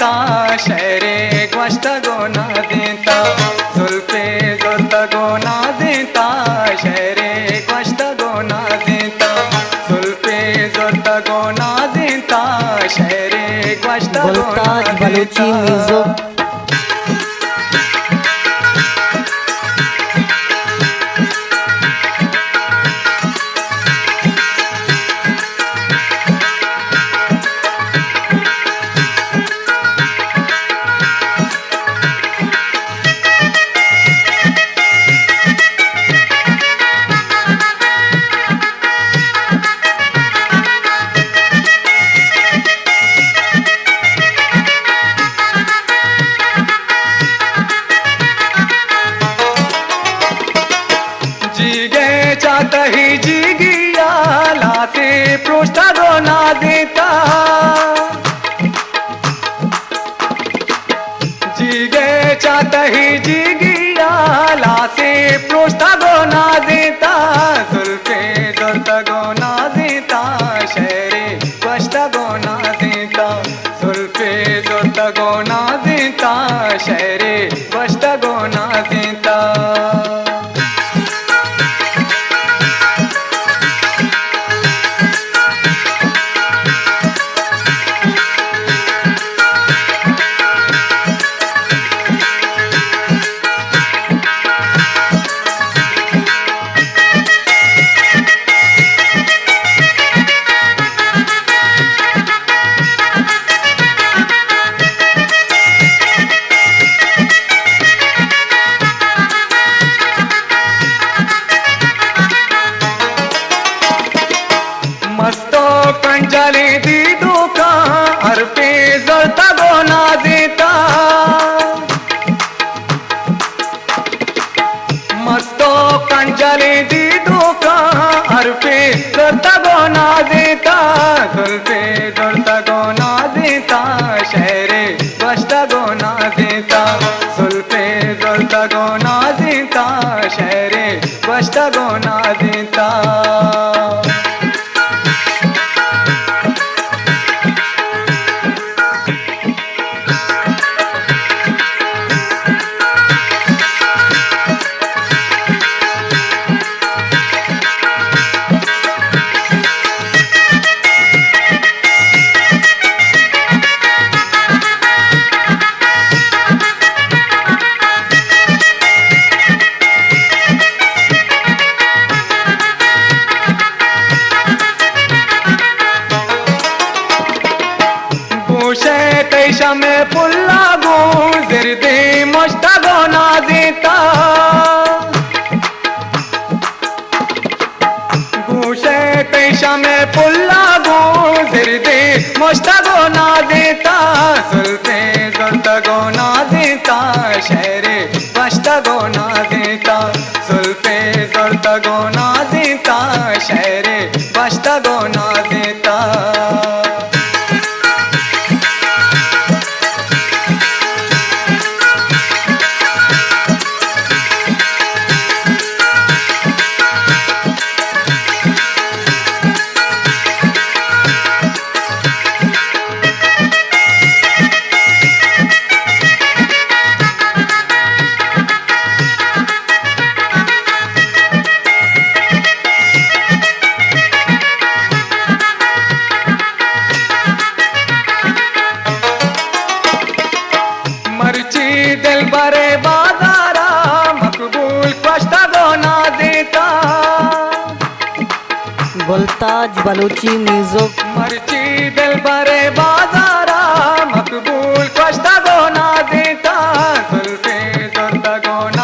देता शहरे गोश्त गोना देता जुल्फे जुल्त गोना देता शहरे गोश्त गोना देता जुल्फे जुल्त गोना देता शहरे गोश्त गोना गुलताज बलूची म्यूजिक। चाहता ही जी गिया लाते पृष्ठ गोना देता जी गए चाहता ही जी गिया लाते पृष्ठ गोना देता जुल्फे जुल्त गोना देता शहरे गोश्त गोना देता जुल्फे जुल्त गोना देता शहरे गोश्त गोना देता मस्तो कंजली दी दुका अरपे जलता गोना देता मस्तो कंजली दी दुका अरपे जलता गोना देता जुल्फे जुल्ता गोना देता शहरे गोश्त गोना देता जुल्फे जुल्ता गोना देता शहरे गोश्त गोना देता तैशा में पुल्ला गुजर दे मस्त गोना देता घूसे तैशा में पुल्ला गुजर दे मस्त गोना देता जुल्फे जुल्त गोना देता शहरे गोश्त गोना देता जुल्फे जुल्त गोना देता शहरे गोश्त गोना देता दिल बरे बाजारा मकबूल गोश्त गोना देता गुलताज बलूची म्यूजिक। मर्ची दिल बरे बाजारा मकबूल गोश्त गोना देता जुल्फे जुल्त गोना